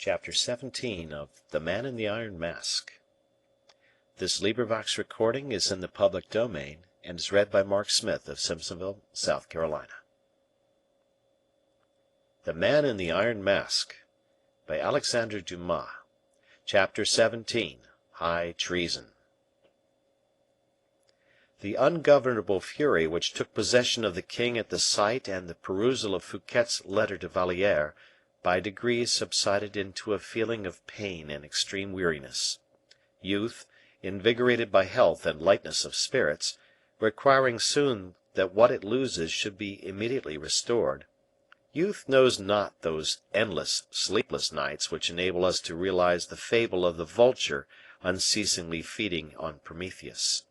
Chapter 17 of The Man in the Iron Mask. This recording is in the public domain and is read by Mark Smith of Simpsonville, South Carolina. The Man in the Iron Mask by Alexandre Dumas. Chapter 17. High Treason. The ungovernable fury which took possession of the king at the sight and the perusal of Fouquet's letter to Valliere by degrees subsided into a feeling of pain and extreme weariness. Youth, invigorated by health and lightness of spirits, requiring soon that what it loses should be immediately restored, youth knows not those endless, sleepless nights which enable us to realize the fable of the vulture unceasingly feeding on Prometheus.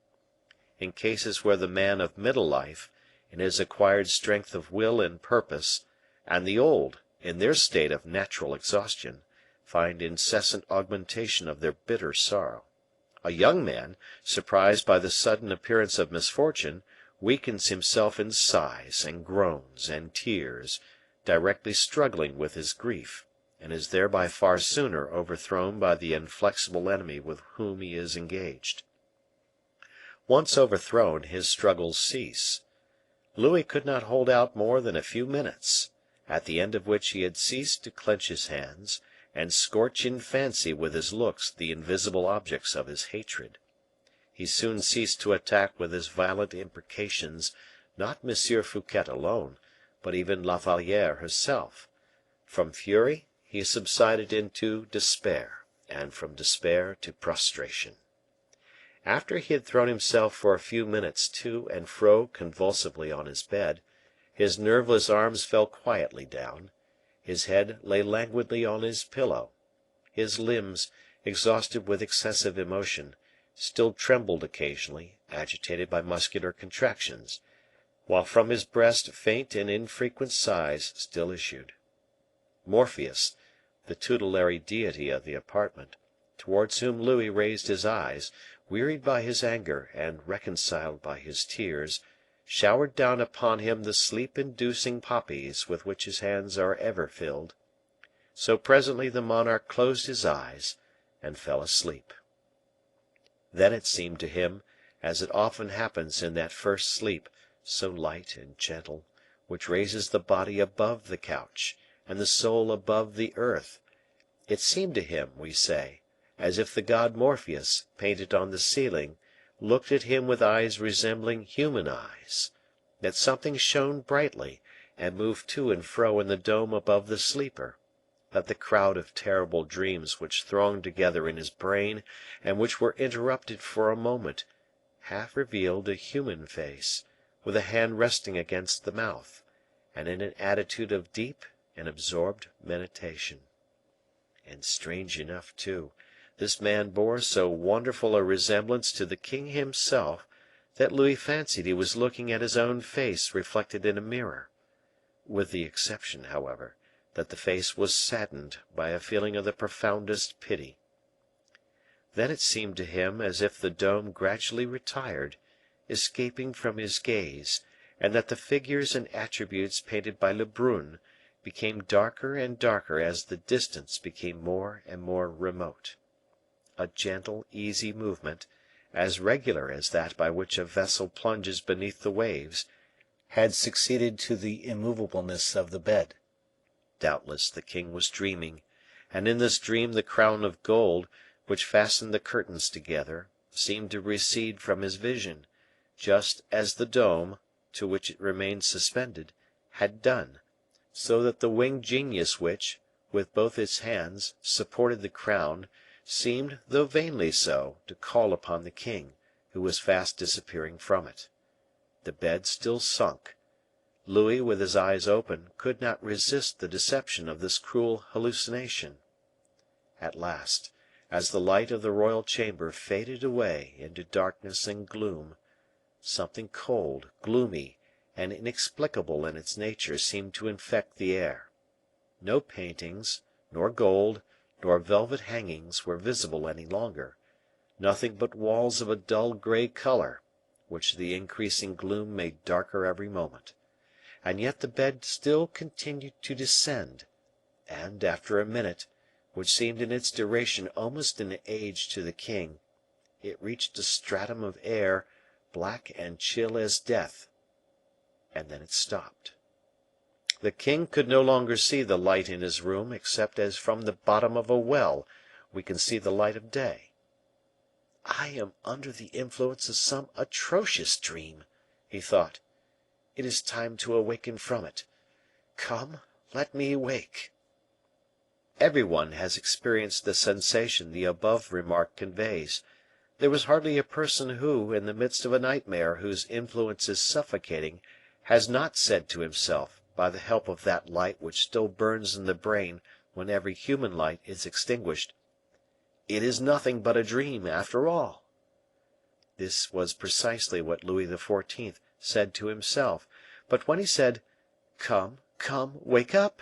In cases where the man of middle life, in his acquired strength of will and purpose, and the old, in their state of natural exhaustion, find incessant augmentation of their bitter sorrow, a young man, surprised by the sudden appearance of misfortune, weakens himself in sighs and groans and tears, directly struggling with his grief, and is thereby far sooner overthrown by the inflexible enemy with whom he is engaged. Once overthrown, his struggles cease. Louis could not hold out more than a few minutes, at the end of which he had ceased to clench his hands, and scorch in fancy with his looks the invisible objects of his hatred. He soon ceased to attack with his violent imprecations, not M. Fouquet alone, but even La Valliere herself. From fury he subsided into despair, and from despair to prostration. After he had thrown himself for a few minutes to and fro convulsively on his bed, his nerveless arms fell quietly down, his head lay languidly on his pillow, his limbs, exhausted with excessive emotion, still trembled occasionally, agitated by muscular contractions, while from his breast faint and infrequent sighs still issued. Morpheus, the tutelary deity of the apartment, towards whom Louis raised his eyes, wearied by his anger and reconciled by his tears, showered down upon him the sleep-inducing poppies with which his hands are ever filled. So presently the monarch closed his eyes and fell asleep. Then it seemed to him, as it often happens in that first sleep, so light and gentle, which raises the body above the couch, and the soul above the earth, it seemed to him, we say, as if the god Morpheus, painted on the ceiling, looked at him with eyes resembling human eyes, that something shone brightly, and moved to and fro in the dome above the sleeper, that the crowd of terrible dreams which thronged together in his brain, and which were interrupted for a moment, half revealed a human face, with a hand resting against the mouth, and in an attitude of deep and absorbed meditation. And strange enough, too, this man bore so wonderful a resemblance to the king himself, that Louis fancied he was looking at his own face reflected in a mirror, with the exception, however, that the face was saddened by a feeling of the profoundest pity. Then it seemed to him as if the dome gradually retired, escaping from his gaze, and that the figures and attributes painted by Lebrun became darker and darker as the distance became more and more remote. A gentle, easy movement, as regular as that by which a vessel plunges beneath the waves, had succeeded to the immovableness of the bed. Doubtless the king was dreaming, and in this dream the crown of gold, which fastened the curtains together, seemed to recede from his vision, just as the dome, to which it remained suspended, had done, so that the winged genius which, with both its hands, supported the crown, seemed, though vainly so, to call upon the king, who was fast disappearing from it. The bed still sunk. Louis, with his eyes open, could not resist the deception of this cruel hallucination. At last, as the light of the royal chamber faded away into darkness and gloom, something cold, gloomy, and inexplicable in its nature seemed to infect the air. No paintings, nor gold, nor velvet hangings were visible any longer, nothing but walls of a dull gray color, which the increasing gloom made darker every moment. And yet the bed still continued to descend, and, after a minute, which seemed in its duration almost an age to the king, it reached a stratum of air black and chill as death, and then it stopped. The king could no longer see the light in his room, except as from the bottom of a well we can see the light of day. I am under the influence of some atrocious dream, he thought. It is time to awaken from it. Come, let me wake. Everyone has experienced the sensation the above remark conveys. There is hardly a person who, in the midst of a nightmare whose influence is suffocating, has not said to himself, by the help of that light which still burns in the brain when every human light is extinguished, "It is nothing but a dream, after all." This was precisely what Louis XIV. Said to himself, but when he said, "Come, come, wake up,"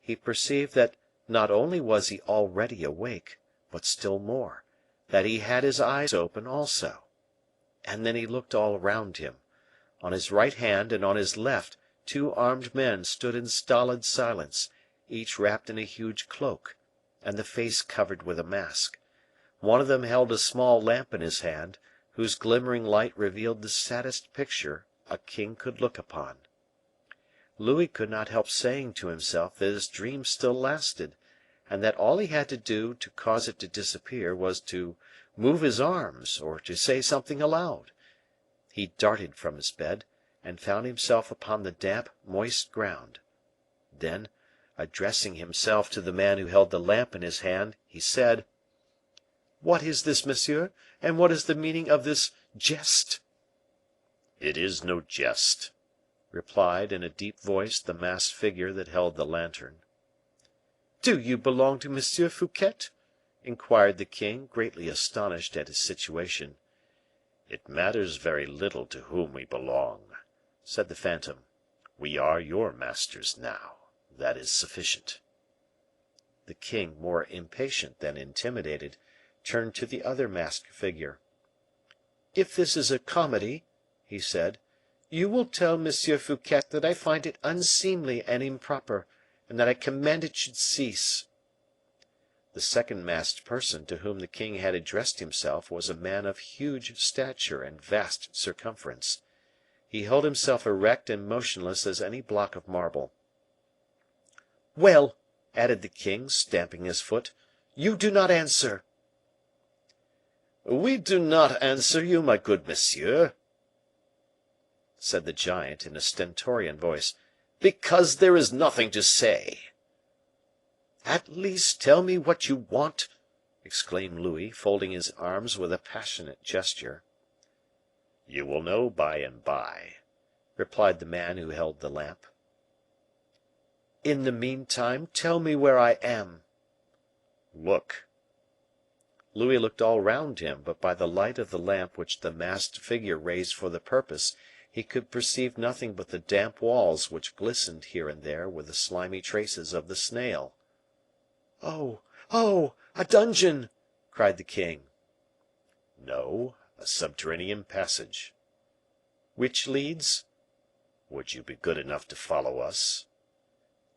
he perceived that not only was he already awake, but still more, that he had his eyes open also. And then he looked all round him. On his right hand and on his left 2 armed men stood in stolid silence, each wrapped in a huge cloak, and the face covered with a mask. One of them held a small lamp in his hand, whose glimmering light revealed the saddest picture a king could look upon. Louis could not help saying to himself that his dream still lasted, and that all he had to do to cause it to disappear was to move his arms or to say something aloud. He darted from his bed, and found himself upon the damp, moist ground. Then, addressing himself to the man who held the lamp in his hand, he said, "What is this, monsieur, and what is the meaning of this jest?" "It is no jest," replied in a deep voice the masked figure that held the lantern. "Do you belong to M. Fouquet?" inquired the king, greatly astonished at his situation. "It matters very little to whom we belong," said the phantom. "We are your masters now. That is sufficient." The king, more impatient than intimidated, turned to the other masked figure. "If this is a comedy," he said, "you will tell M. Fouquet that I find it unseemly and improper, and that I command it should cease." The second masked person to whom the king had addressed himself was a man of huge stature and vast circumference. He held himself erect and motionless as any block of marble. "Well," added the king, stamping his foot, "you do not answer." "We do not answer you, my good monsieur," said the giant, in a stentorian voice, "because there is nothing to say." "At least tell me what you want," exclaimed Louis, folding his arms with a passionate gesture. "You will know by and by," replied the man who held the lamp. "In the meantime, tell me where I am." "Look." Louis looked all round him, but by the light of the lamp which the masked figure raised for the purpose, he could perceive nothing but the damp walls which glistened here and there with the slimy traces of the snail. "Oh, oh, a dungeon!" cried the king. "No, a subterranean passage." "Which leads?" "Would you be good enough to follow us?"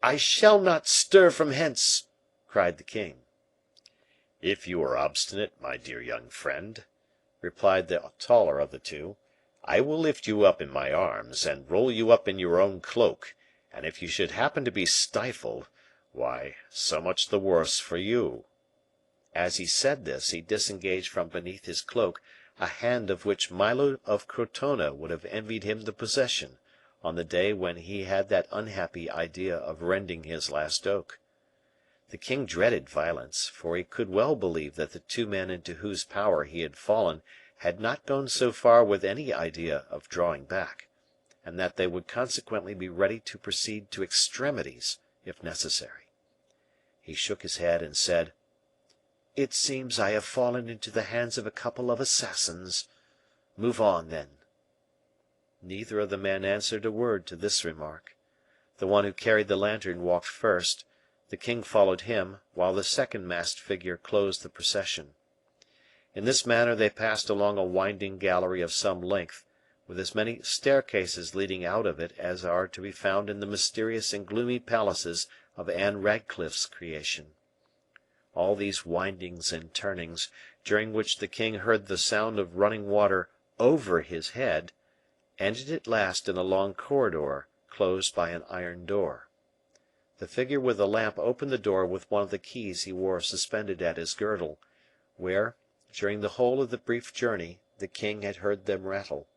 "I shall not stir from hence!" cried the king. "If you are obstinate, my dear young friend," replied the taller of the two, "I will lift you up in my arms, and roll you up in your own cloak, and if you should happen to be stifled, why, so much the worse for you." As he said this, he disengaged from beneath his cloak a hand of which Milo of Crotona would have envied him the possession, on the day when he had that unhappy idea of rending his last oak. The king dreaded violence, for he could well believe that the 2 men into whose power he had fallen had not gone so far with any idea of drawing back, and that they would consequently be ready to proceed to extremities, if necessary. He shook his head and said, "It seems I have fallen into the hands of a couple of assassins. Move on, then." Neither of the men answered a word to this remark. The one who carried the lantern walked first, the king followed him, while the second masked figure closed the procession. In this manner they passed along a winding gallery of some length, with as many staircases leading out of it as are to be found in the mysterious and gloomy palaces of Anne Radcliffe's creation. all these windings and turnings, during which the king heard the sound of running water over his head, ended at last in a long corridor, closed by an iron door. The figure with the lamp opened the door with one of the keys he wore suspended at his girdle, where, during the whole of the brief journey, the king had heard them rattle.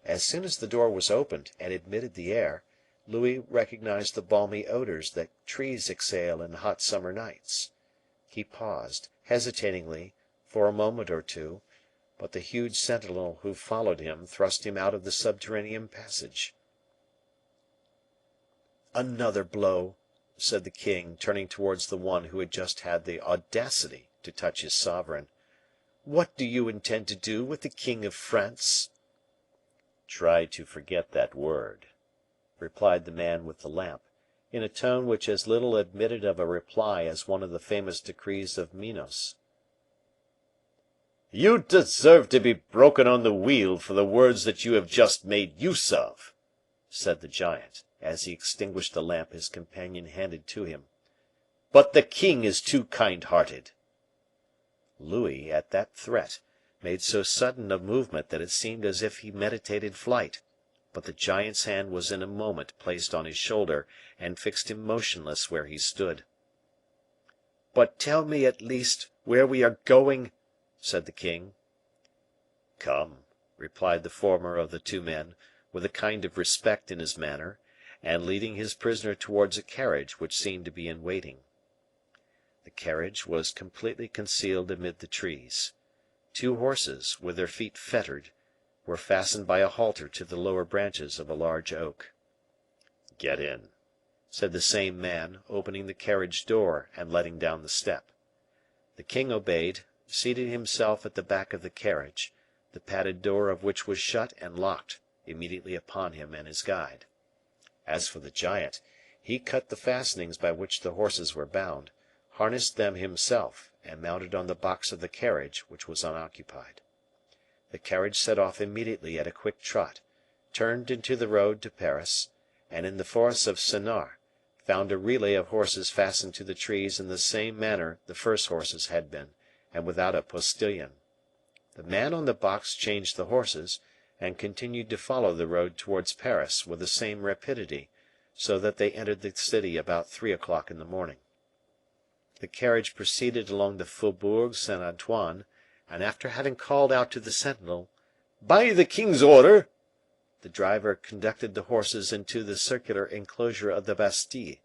As soon as the door was opened and admitted the air, Louis recognized the balmy odors that trees exhale in hot summer nights. He paused, hesitatingly, for a moment or two, but the huge sentinel who followed him thrust him out of the subterranean passage. "Another blow," said the king, turning towards the one who had just had the audacity to touch his sovereign. "What do you intend to do with the king of France?" "Try to forget that word," replied the man with the lamp, in a tone which as little admitted of a reply as one of the famous decrees of Minos. "You deserve to be broken on the wheel for the words that you have just made use of," said the giant, as he extinguished the lamp his companion handed to him. "But the king is too kind hearted." Louis, at that threat, made so sudden a movement that it seemed as if he meditated flight, but the giant's hand was in a moment placed on his shoulder, and fixed him motionless where he stood. "But tell me, at least, where we are going," said the king. "Come," replied the former of the two men, with a kind of respect in his manner, and leading his prisoner towards a carriage which seemed to be in waiting. The carriage was completely concealed amid the trees. Two horses, with their feet fettered, were fastened by a halter to the lower branches of a large oak. "Get in," said the same man, opening the carriage door and letting down the step. The king obeyed, seated himself at the back of the carriage, the padded door of which was shut and locked immediately upon him and his guide. As for the giant, he cut the fastenings by which the horses were bound, harnessed them himself, and mounted on the box of the carriage, which was unoccupied. The carriage set off immediately at a quick trot, turned into the road to Paris, and in the forest of Senart found a relay of horses fastened to the trees in the same manner the first horses had been, and without a postilion. The man on the box changed the horses, and continued to follow the road towards Paris with the same rapidity, so that they entered the city about 3 o'clock in the morning. The carriage proceeded along the Faubourg Saint Antoine, and after having called out to the sentinel, "By the king's order," the driver conducted the horses into the circular enclosure of the Bastille,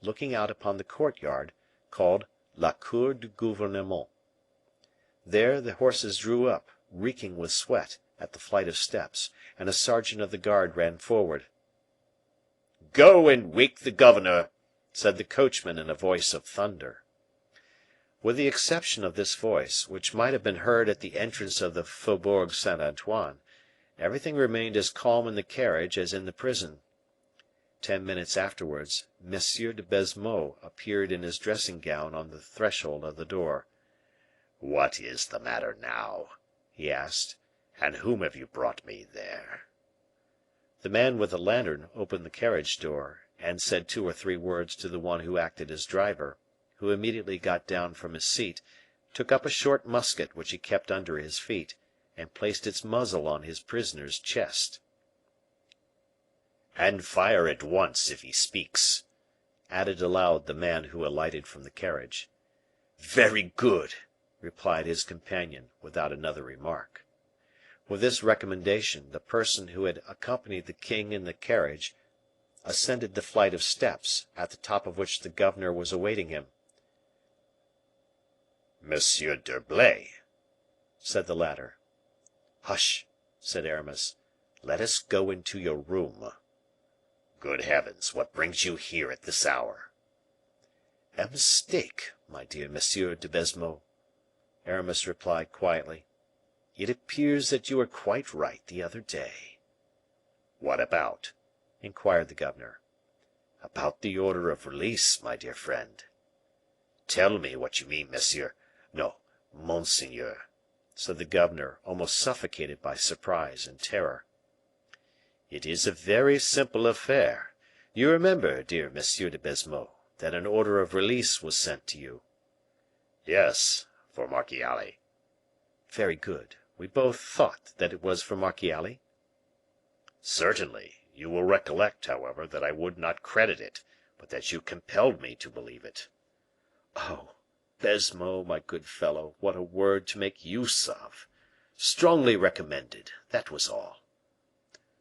looking out upon the courtyard, called La Cour du Gouvernement. There the horses drew up, reeking with sweat, at the flight of steps, and a sergeant of the guard ran forward. "Go and wake the governor," said the coachman in a voice of thunder. With the exception of this voice, which might have been heard at the entrance of the Faubourg Saint Antoine, everything remained as calm in the carriage as in the prison. 10 minutes afterwards, M. de Baisemeaux appeared in his dressing gown on the threshold of the door. "What is the matter now?" he asked, "and whom have you brought me there?" The man with the lantern opened the carriage door, and said 2 or 3 words to the one who acted as driver, who immediately got down from his seat, took up a short musket which he kept under his feet, and placed its muzzle on his prisoner's chest. "And fire at once if he speaks," added aloud the man who alighted from the carriage. "Very good," replied his companion, without another remark. With this recommendation, the person who had accompanied the king in the carriage ascended the flight of steps, at the top of which the governor was awaiting him. "Monsieur d'Herblay," said the latter. "Hush!" said Aramis. "Let us go into your room." "Good heavens, what brings you here at this hour?" "A mistake, my dear Monsieur de Baisemeaux," Aramis replied quietly. "It appears that you were quite right the other day." "What about?" inquired the governor. "About the order of release, my dear friend." "Tell me what you mean, monsieur no, monseigneur," said the governor, almost suffocated by surprise and terror. "It is a very simple affair. You remember, dear Monsieur de Baisemeaux, that an order of release was sent to you." Yes, for Marchiali. Very good. We both thought that it was for Marchiali. Certainly. You will recollect, however, that I would not credit it, but that you compelled me to believe it. Oh, Baisemeaux, my good fellow, what a word to make use of! Strongly recommended, that was all.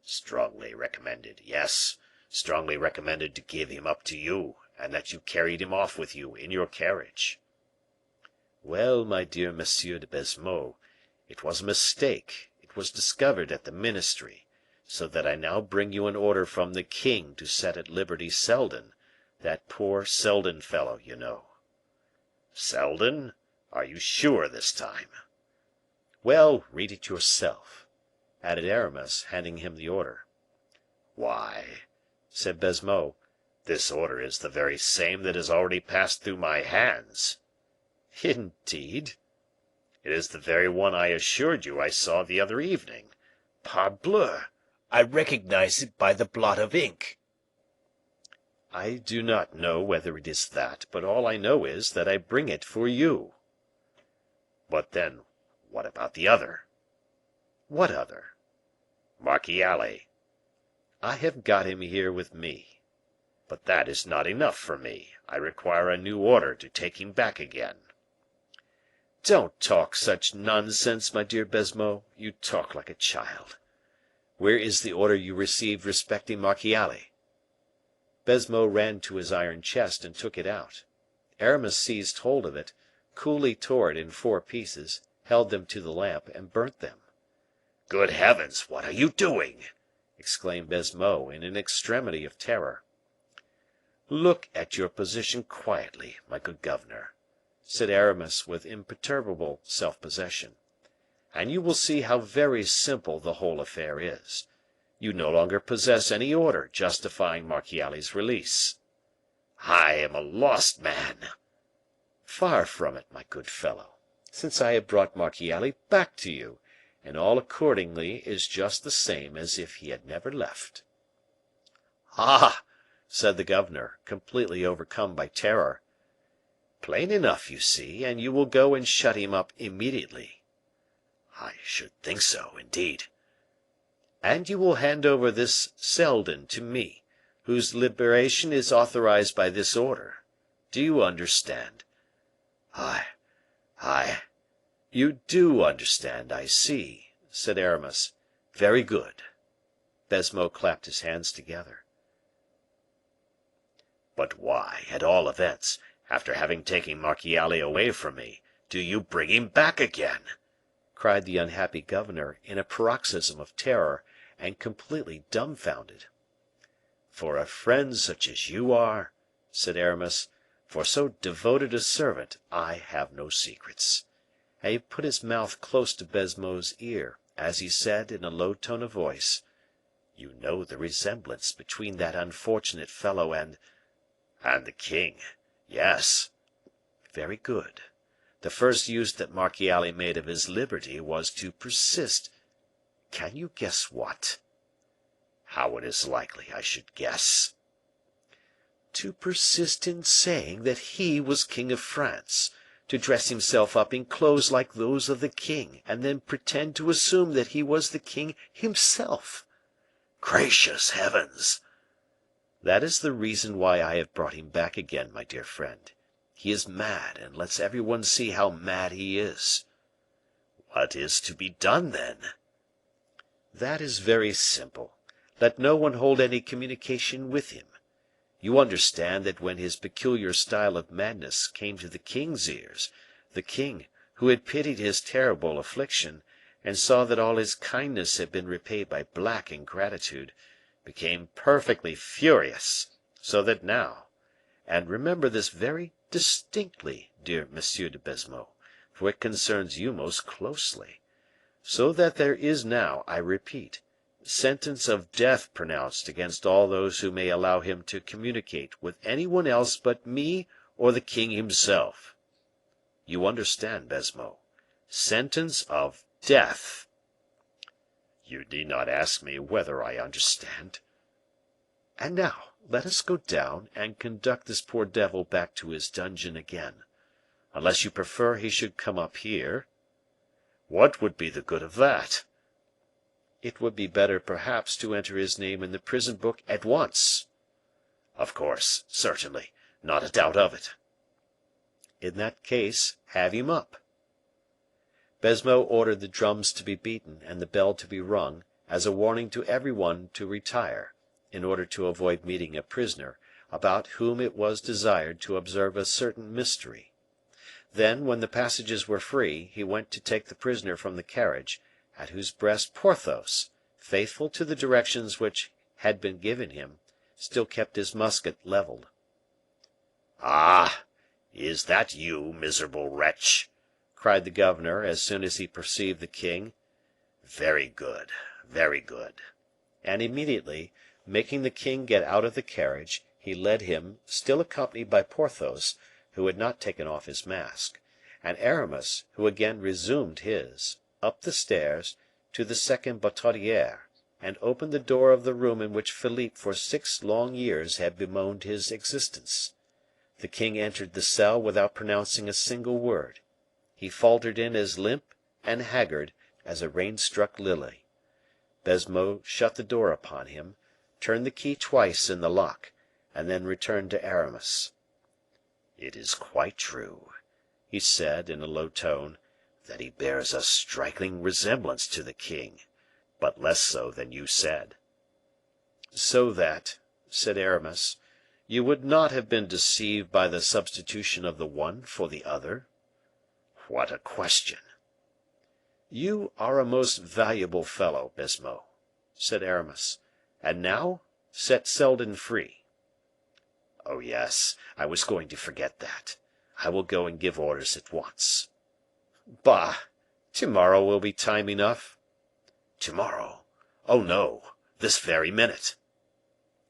Strongly recommended, yes, strongly recommended to give him up to you, and that you carried him off with you in your carriage. Well, my dear Monsieur de Baisemeaux, it was a mistake, it was discovered at the ministry, so that I now bring you an order from the king to set at liberty Seldon, that poor Seldon fellow, you know. Seldon? Are you sure this time? Well, read it yourself," added Aramis, handing him the order. Why, said Baisemeaux, this order is the very same that has already passed through my hands. Indeed? It is the very one I assured you I saw the other evening. Parbleu! I recognize it by the blot of ink. I do not know whether it is that, but all I know is that I bring it for you. But then, what about the other? What other? Marchiali. I have got him here with me. But that is not enough for me. I require a new order to take him back again. Don't talk such nonsense, my dear Baisemeaux. You talk like a child. Where is the order you received respecting Marchiali? Baisemeaux ran to his iron chest and took it out. Aramis seized hold of it, coolly tore it in 4 pieces, held them to the lamp, and burnt them. Good heavens, what are you doing? exclaimed Baisemeaux, in an extremity of terror. Look at your position quietly, my good governor, said Aramis with imperturbable self-possession, and you will see how very simple the whole affair is. You no longer possess any order justifying Marchiali's release. I am a lost man. Far from it, my good fellow, since I have brought Marchiali back to you, and all accordingly is just the same as if he had never left. Ah! said the governor, completely overcome by terror. Plain enough, you see, and you will go and shut him up immediately. I should think so, indeed. And you will hand over this Seldon to me, whose liberation is authorized by this order. Do you understand? You do understand, I see, said Aramis. Very good. Baisemeaux clapped his hands together. But why, at all events, after having taken Marchiali away from me, do you bring him back again? cried the unhappy governor, in a paroxysm of terror, and completely dumbfounded. For a friend such as you are, said Aramis, for so devoted a servant, I have no secrets. And he put his mouth close to Baisemeaux's ear, as he said, in a low tone of voice, You know the resemblance between that unfortunate fellow and the king, yes. Very good. The first use that Marchiali made of his liberty was to persist. Can you guess what? How it is likely I should guess. To persist in saying that he was king of France, to dress himself up in clothes like those of the king, and then pretend to assume that he was the king himself. Gracious heavens! That is the reason why I have brought him back again, my dear friend. He is mad, and lets every one see how mad he is. What is to be done, then? That is very simple. Let no one hold any communication with him. You understand that when his peculiar style of madness came to the king's ears, the king, who had pitied his terrible affliction, and saw that all his kindness had been repaid by black ingratitude, became perfectly furious, so that now, and remember this very distinctly, dear Monsieur de Baisemeaux, for it concerns you most closely, so that there is now, I repeat, sentence of death pronounced against all those who may allow him to communicate with any one else but me or the king himself. You understand, Baisemeaux? Sentence of death. You need not ask me whether I understand. And now, let us go down and conduct this poor devil back to his dungeon again. unless you prefer he should come up here." "What would be the good of that?" "It would be better, perhaps, to enter his name in the prison book at once." "Of course, certainly, not a doubt of it." "In that case, have him up." Baisemeaux ordered the drums to be beaten and the bell to be rung, as a warning to every one to retire, in order to avoid meeting a prisoner, about whom it was desired to observe a certain mystery. Then, when the passages were free, he went to take the prisoner from the carriage, at whose breast Porthos, faithful to the directions which had been given him, still kept his musket leveled. "Ah! Is that you, miserable wretch?" cried the governor, as soon as he perceived the king. "Very good, very good." And immediately, making the king get out of the carriage, he led him, still accompanied by Porthos, who had not taken off his mask, and Aramis, who again resumed his, up the stairs, to the second Bertaudiere, and opened the door of the room in which Philippe for 6 long years had bemoaned his existence. The king entered the cell without pronouncing a single word. He faltered in as limp and haggard as a rain-struck lily. Baisemeaux shut the door upon him, turned the key twice in the lock, and then returned to Aramis. "It is quite true," he said, in a low tone, "that he bears a striking resemblance to the king, but less so than you said." "So that," said Aramis, "you would not have been deceived by the substitution of the one for the other?" "What a question!" "You are a most valuable fellow, Baisemeaux," said Aramis; "and now set Seldon free." "Oh, yes, I was going to forget that. I will go and give orders at once." "Bah! to morrow will be time enough." "To morrow? Oh, no, this very minute."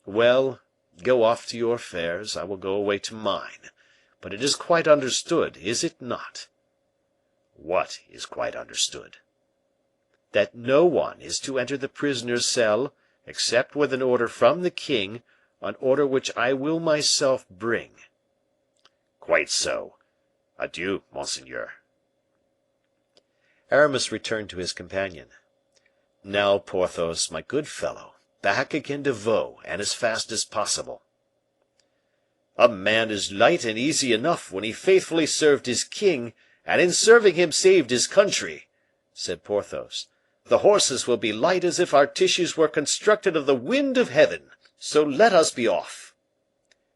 "Well, go off to your affairs, I will go away to mine. But it is quite understood, is it not?" "What is quite understood?" "That no one is to enter the prisoner's cell, except with an order from the king, an order which I will myself bring." "Quite so. Adieu, monseigneur." Aramis returned to his companion. "Now, Porthos, my good fellow, back again to Vaux, and as fast as possible." "A man is light and easy enough when he faithfully served his king, and in serving him saved his country," said Porthos. "The horses will be light as if our tissues were constructed of the wind of heaven. So let us be off."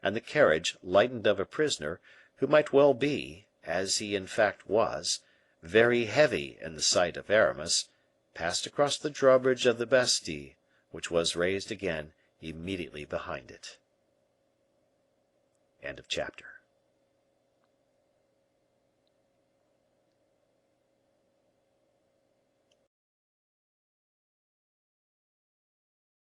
And the carriage, lightened of a prisoner, who might well be, as he in fact was, very heavy in the sight of Aramis, passed across the drawbridge of the Bastile, which was raised again immediately behind it. End of chapter.